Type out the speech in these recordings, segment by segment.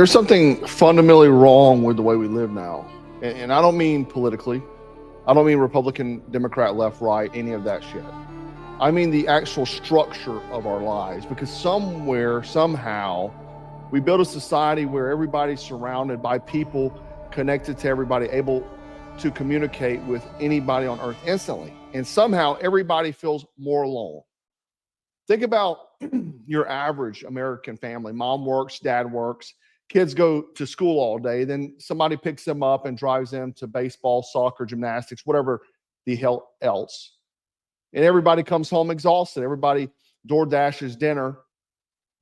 There's something fundamentally wrong with the way we live now. And I don't mean politically. I don't mean Republican, Democrat, left, right, any of that shit. I mean the actual structure of our lives, because somewhere, somehow, we build a society where everybody's surrounded by people connected to everybody, able to communicate with anybody on earth instantly. And somehow everybody feels more alone. Think about your average American family. Mom works, dad works, kids go to school all day. Then somebody picks them up and drives them to baseball, soccer, gymnastics, whatever the hell else. And everybody comes home exhausted. Everybody door dashes dinner.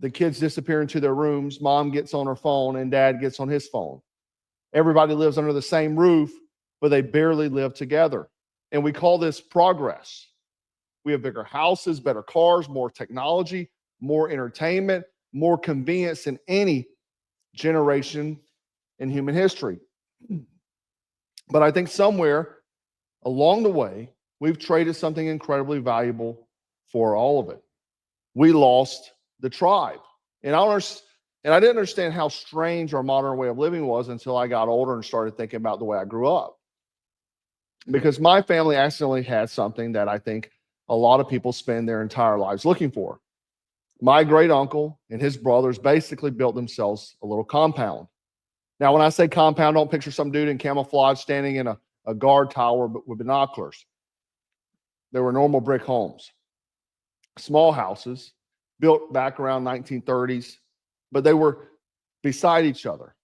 The kids disappear into their rooms. Mom gets on her phone and dad gets on his phone. Everybody lives under the same roof, but they barely live together. And we call this progress. We have bigger houses, better cars, more technology, more entertainment, more convenience than any generation in human history. But I think somewhere along the way, we've traded something incredibly valuable for all of it. We lost the tribe. And I didn't understand how strange our modern way of living was until I got older and started thinking about the way I grew up. Because my family accidentally had something that I think a lot of people spend their entire lives looking for. My great uncle and his brothers basically built themselves a little compound. Now, when I say compound, don't picture some dude in camouflage standing in a guard tower with binoculars. They were normal brick homes, small houses built back around 1930s, but they were beside each other.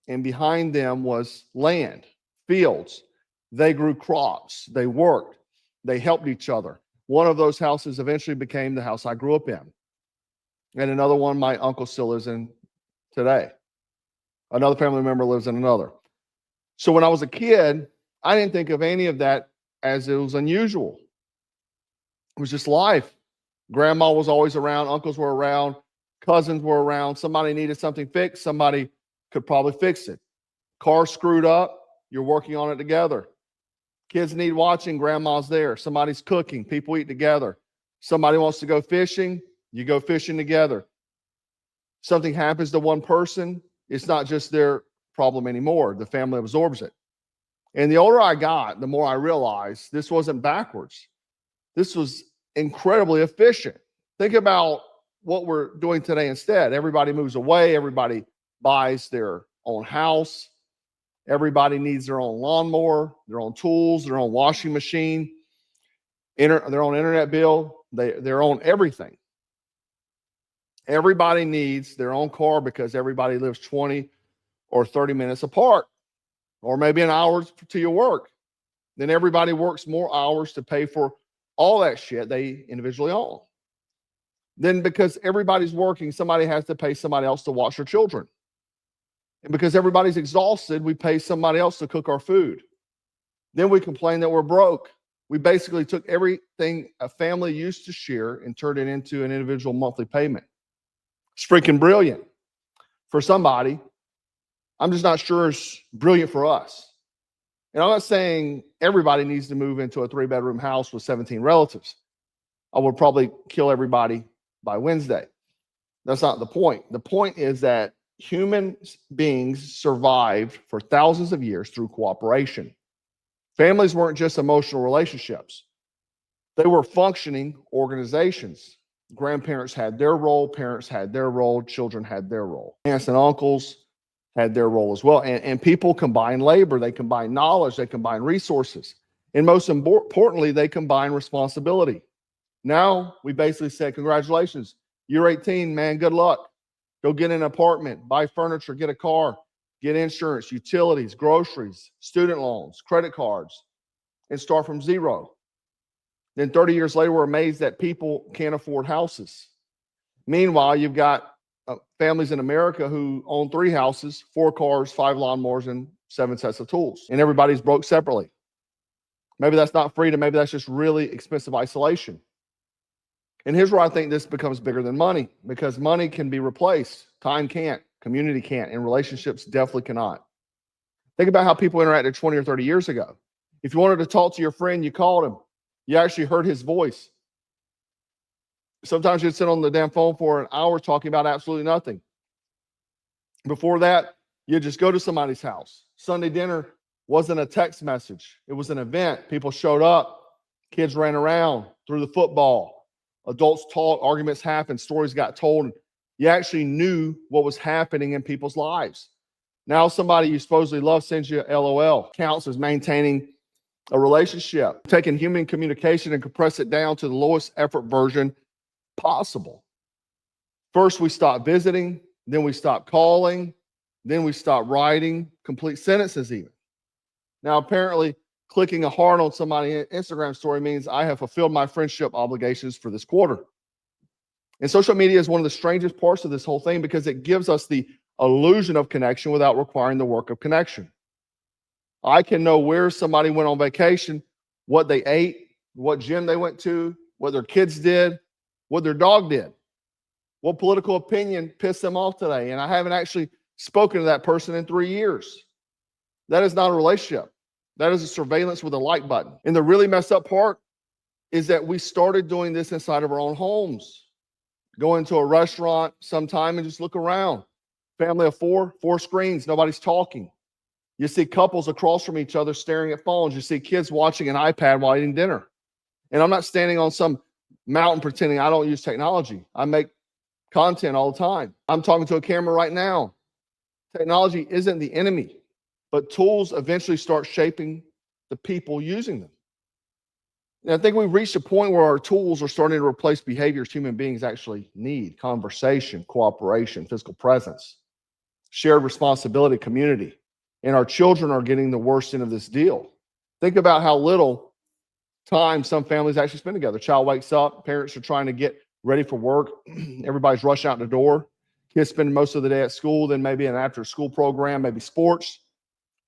And behind them was land, fields. They grew crops. They worked. They helped each other. One of those houses eventually became the house I grew up in. And another one my uncle still lives in today. Another family member lives in another. So when I was a kid, I didn't think of any of that as it was unusual. It was just life. Grandma was always around. Uncles were around. Cousins were around. Somebody needed something fixed. Somebody could probably fix it. Car screwed up. You're working on it together. Kids need watching. Grandma's there. Somebody's cooking. People eat together. Somebody wants to go fishing. You go fishing together. Something happens to one person, it's not just their problem anymore. The family absorbs it. And the older I got, the more I realized this wasn't backwards. This was incredibly efficient. Think about what we're doing today instead. Everybody moves away. Everybody buys their own house. Everybody needs their own lawnmower, their own tools, their own washing machine, their own internet bill, their own everything. Everybody needs their own car because everybody lives 20 or 30 minutes apart, or maybe an hour to your work. Then everybody works more hours to pay for all that shit they individually own. Then because everybody's working, somebody has to pay somebody else to watch their children. And because everybody's exhausted, we pay somebody else to cook our food. Then we complain that we're broke. We basically took everything a family used to share and turned it into an individual monthly payment. It's freaking brilliant for somebody. I'm just not sure it's brilliant for us. And I'm not saying everybody needs to move into a 3-bedroom house with 17 relatives. I would probably kill everybody by Wednesday. That's not the point. The point is that human beings survived for thousands of years through cooperation. Families weren't just emotional relationships. They were functioning organizations. Grandparents had their role, parents had their role, children had their role. Aunts and uncles had their role as well. And people combine labor, they combine knowledge, they combine resources. And most importantly, they combine responsibility. Now we basically say, congratulations, you're 18, man, good luck. Go get an apartment, buy furniture, get a car, get insurance, utilities, groceries, student loans, credit cards, and start from zero. Then 30 years later, we're amazed that people can't afford houses. Meanwhile, you've got families in America who own 3 houses, 4 cars, 5 lawnmowers, and 7 sets of tools. And everybody's broke separately. Maybe that's not freedom. Maybe that's just really expensive isolation. And here's where I think this becomes bigger than money, because money can be replaced. Time can't. Community can't. And relationships definitely cannot. Think about how people interacted 20 or 30 years ago. If you wanted to talk to your friend, you called him. You actually heard his voice. Sometimes you'd sit on the damn phone for an hour talking about absolutely nothing. Before that, you just go to somebody's house. Sunday dinner wasn't a text message. It was an event. People showed up. Kids ran around, threw the football. Adults talked, arguments happened, stories got told. You actually knew what was happening in people's lives. Now somebody you supposedly love sends you LOL. Counts as maintaining a relationship, taking human communication and compress it down to the lowest effort version possible. First, we stop visiting, then we stop calling, then we stop writing complete sentences even. Now, apparently, clicking a heart on somebody's Instagram story means I have fulfilled my friendship obligations for this quarter. And social media is one of the strangest parts of this whole thing because it gives us the illusion of connection without requiring the work of connection. I can know where somebody went on vacation, what they ate, what gym they went to, what their kids did, what their dog did, what political opinion pissed them off today. And I haven't actually spoken to that person in 3 years. That is not a relationship. That is a surveillance with a like button. And the really messed up part is that we started doing this inside of our own homes. Go into a restaurant sometime and just look around. Family of four screens, nobody's talking. You see couples across from each other staring at phones. You see kids watching an iPad while eating dinner. And I'm not standing on some mountain pretending I don't use technology. I make content all the time. I'm talking to a camera right now. Technology isn't the enemy, but tools eventually start shaping the people using them. And I think we've reached a point where our tools are starting to replace behaviors human beings actually need: conversation, cooperation, physical presence, shared responsibility, community. And our children are getting the worst end of this deal. Think about how little time some families actually spend together. Child wakes up, parents are trying to get ready for work. Everybody's rushing out the door. Kids spend most of the day at school, then maybe an after-school program, maybe sports.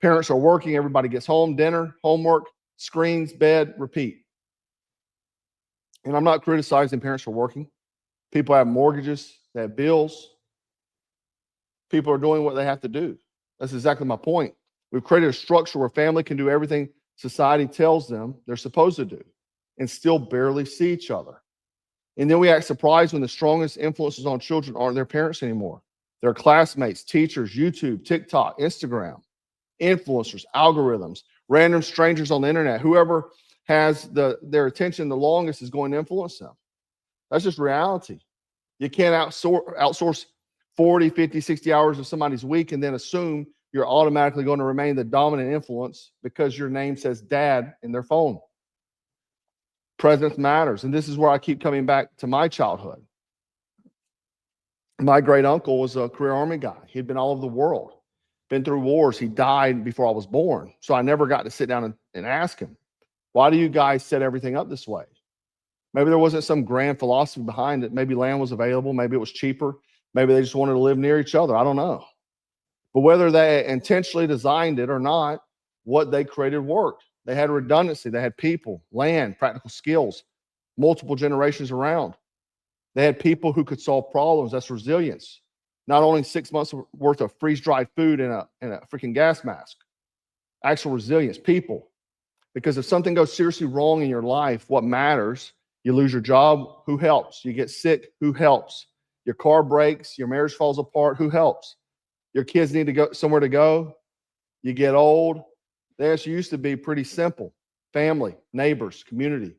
Parents are working, everybody gets home, dinner, homework, screens, bed, repeat. And I'm not criticizing parents for working. People have mortgages, they have bills. People are doing what they have to do. That's exactly my point. We've created a structure where family can do everything society tells them they're supposed to do and still barely see each other. And then we act surprised when the strongest influences on children aren't their parents anymore. They're classmates, teachers, YouTube, TikTok, Instagram, influencers, algorithms, random strangers on the internet. Whoever has their attention the longest is going to influence them. That's just reality. You can't outsource 40, 50, 60 hours of somebody's week and then assume you're automatically going to remain the dominant influence because your name says dad in their phone. Presence matters. And this is where I keep coming back to my childhood. My great uncle was a career Army guy. He'd been all over the world, been through wars. He died before I was born. So I never got to sit down and ask him, why do you guys set everything up this way? Maybe there wasn't some grand philosophy behind it. Maybe land was available. Maybe it was cheaper. Maybe they just wanted to live near each other. I don't know. But whether they intentionally designed it or not, what they created worked. They had redundancy. They had people, land, practical skills, multiple generations around. They had people who could solve problems. That's resilience. Not only 6 months worth of freeze-dried food and a freaking gas mask. Actual resilience, people. Because if something goes seriously wrong in your life, what matters? You lose your job, who helps? You get sick, who helps? Your car breaks, your marriage falls apart, who helps? Your kids need to go somewhere to go. You get old. The answer used to be pretty simple: family, neighbors, community.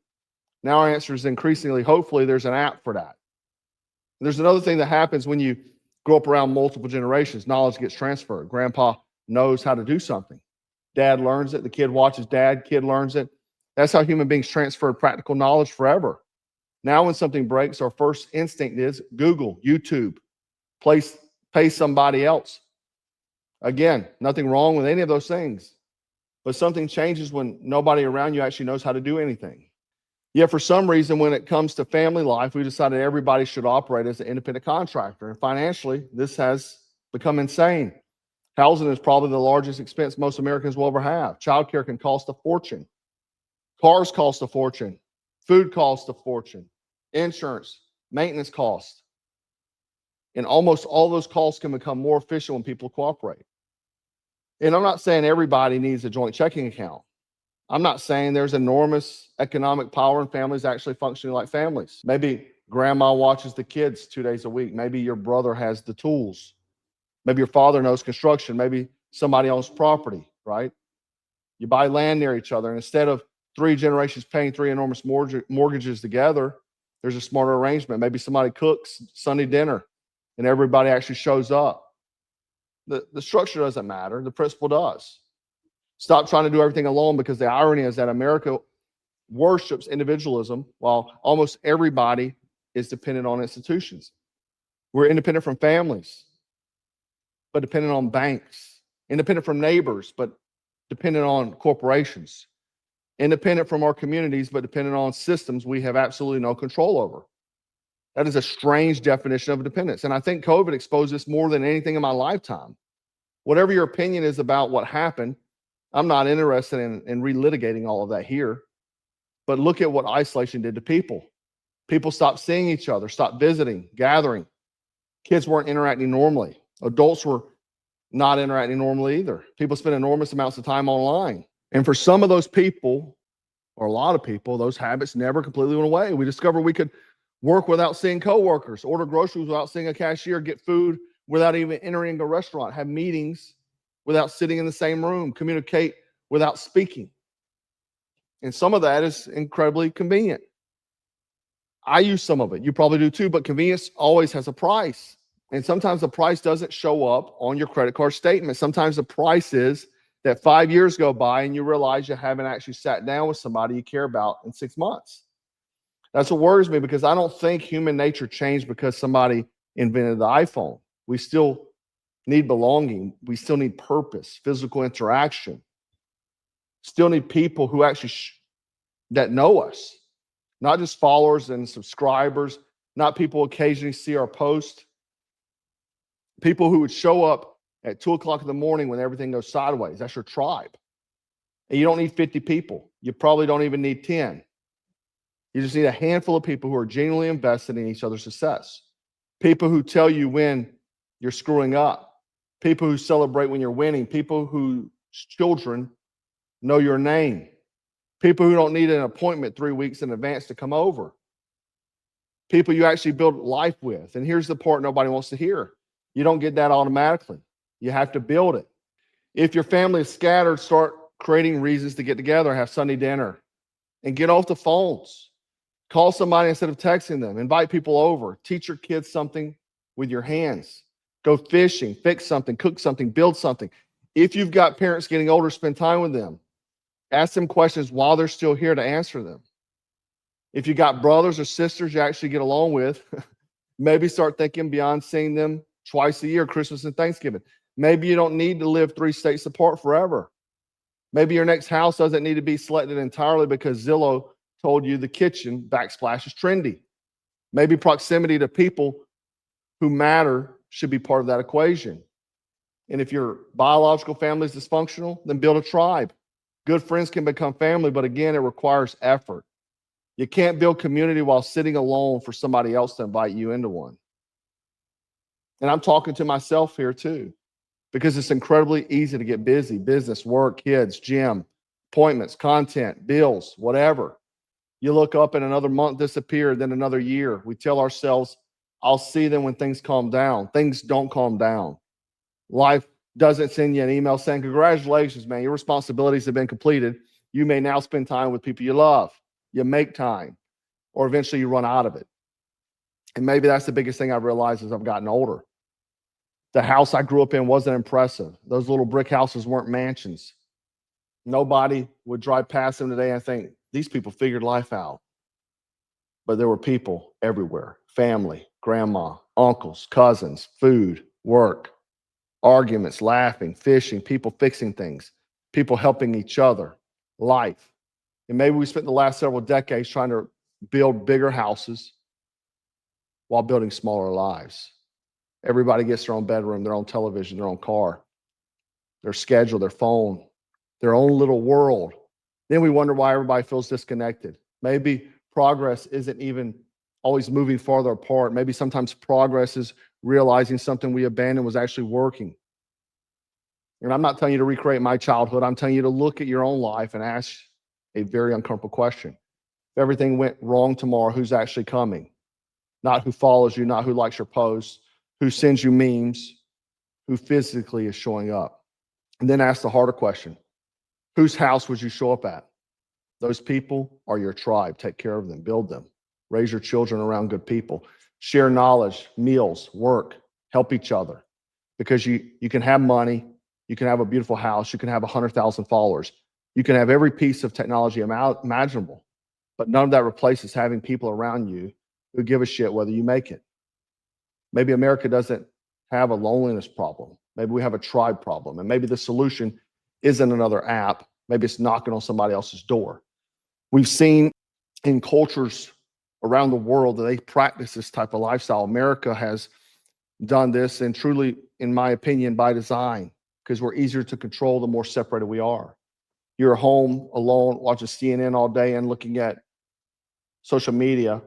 Now our answer is increasingly, hopefully, there's an app for that. And there's another thing that happens when you grow up around multiple generations. Knowledge gets transferred. Grandpa knows how to do something. Dad learns it. The kid watches dad. Kid learns it. That's how human beings transfer practical knowledge forever. Now when something breaks, our first instinct is Google, YouTube, pay somebody else. Again, nothing wrong with any of those things. But something changes when nobody around you actually knows how to do anything. Yet for some reason, when it comes to family life, we decided everybody should operate as an independent contractor. And financially, this has become insane. Housing is probably the largest expense most Americans will ever have. Childcare can cost a fortune. Cars cost a fortune. Food costs a fortune. Insurance, maintenance costs. And almost all those costs can become more efficient when people cooperate. And I'm not saying everybody needs a joint checking account. I'm not saying there's enormous economic power in families actually functioning like families. Maybe grandma watches the kids 2 days a week. Maybe your brother has the tools. Maybe your father knows construction. Maybe somebody owns property, right? You buy land near each other. And instead of 3 generations paying 3 enormous mortgages together, there's a smarter arrangement. Maybe somebody cooks Sunday dinner and everybody actually shows up. The structure doesn't matter. The principle does. Stop trying to do everything alone, because the irony is that America worships individualism while almost everybody is dependent on institutions. We're independent from families, but dependent on banks. Independent from neighbors, but dependent on corporations. Independent from our communities, but dependent on systems we have absolutely no control over. That is a strange definition of dependence. And I think COVID exposed this more than anything in my lifetime. Whatever your opinion is about what happened, I'm not interested in relitigating all of that here. But look at what isolation did to people. People stopped seeing each other, stopped visiting, gathering. Kids weren't interacting normally. Adults were not interacting normally either. People spend enormous amounts of time online. And for some of those people, or a lot of people, those habits never completely went away. We discovered we could work without seeing coworkers, order groceries without seeing a cashier, get food without even entering a restaurant, have meetings without sitting in the same room, communicate without speaking. And some of that is incredibly convenient. I use some of it. You probably do too, but convenience always has a price. And sometimes the price doesn't show up on your credit card statement. Sometimes the price is that 5 years go by and you realize you haven't actually sat down with somebody you care about in 6 months. That's what worries me, because I don't think human nature changed because somebody invented the iPhone. We still need belonging. We still need purpose, physical interaction. Still need people who actually that know us, not just followers and subscribers, not people who occasionally see our post. People who would show up at 2 o'clock in the morning when everything goes sideways. That's your tribe. And you don't need 50 people. You probably don't even need 10. You just need a handful of people who are genuinely invested in each other's success. People who tell you when you're screwing up. People who celebrate when you're winning. People whose children know your name. People who don't need an appointment 3 weeks in advance to come over. People you actually build life with. And here's the part nobody wants to hear. You don't get that automatically. You have to build it. If your family is scattered, start creating reasons to get together, have Sunday dinner, and get off the phones. Call somebody instead of texting them. Invite people over. Teach your kids something with your hands. Go fishing, fix something, cook something, build something. If you've got parents getting older, spend time with them. Ask them questions while they're still here to answer them. If you got brothers or sisters you actually get along with, maybe start thinking beyond seeing them twice a year, Christmas and Thanksgiving. Maybe you don't need to live 3 states apart forever. Maybe your next house doesn't need to be selected entirely because Zillow told you the kitchen backsplash is trendy. Maybe proximity to people who matter should be part of that equation. And if your biological family is dysfunctional, then build a tribe. Good friends can become family, but again, it requires effort. You can't build community while sitting alone for somebody else to invite you into one. And I'm talking to myself here too, because it's incredibly easy to get busy. Business, work, kids, gym, appointments, content, bills, whatever. You look up and another month disappeared, then another year. We tell ourselves, I'll see them when things calm down. Things don't calm down. Life doesn't send you an email saying, congratulations, man, your responsibilities have been completed. You may now spend time with people you love. You make time, or eventually you run out of it. And maybe that's the biggest thing I've realized as I've gotten older. The house I grew up in wasn't impressive. Those little brick houses weren't mansions. Nobody would drive past them today and think, these people figured life out. But there were people everywhere. Family, grandma, uncles, cousins, food, work, arguments, laughing, fishing, people fixing things, people helping each other, life. And maybe we spent the last several decades trying to build bigger houses while building smaller lives. Everybody gets their own bedroom, their own television, their own car, their schedule, their phone, their own little world. Then we wonder why everybody feels disconnected. Maybe progress isn't even always moving farther apart. Maybe sometimes progress is realizing something we abandoned was actually working. And I'm not telling you to recreate my childhood. I'm telling you to look at your own life and ask a very uncomfortable question. If everything went wrong tomorrow, who's actually coming? Not who follows you, not who likes your posts, who sends you memes, who physically is showing up. And then ask the harder question: whose house would you show up at? Those people are your tribe. Take care of them, build them, raise your children around good people, share knowledge, meals, work, help each other. Because you can have money, you can have a beautiful house, you can have 100,000 followers, you can have every piece of technology imaginable, but none of that replaces having people around you who give a shit whether you make it. Maybe America doesn't have a loneliness problem. Maybe we have a tribe problem, and maybe the solution isn't another app. Maybe it's knocking on somebody else's door. We've seen in cultures around the world that they practice this type of lifestyle. America has done this, and truly, in my opinion, by design, because we're easier to control the more separated we are. You're home alone watching CNN all day and looking at social media.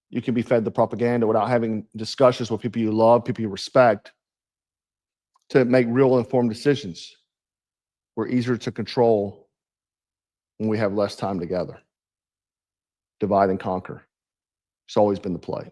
You can be fed the propaganda without having discussions with people you love, people you respect, to make real informed decisions. We're easier to control when we have less time together. Divide and conquer. It's always been the play.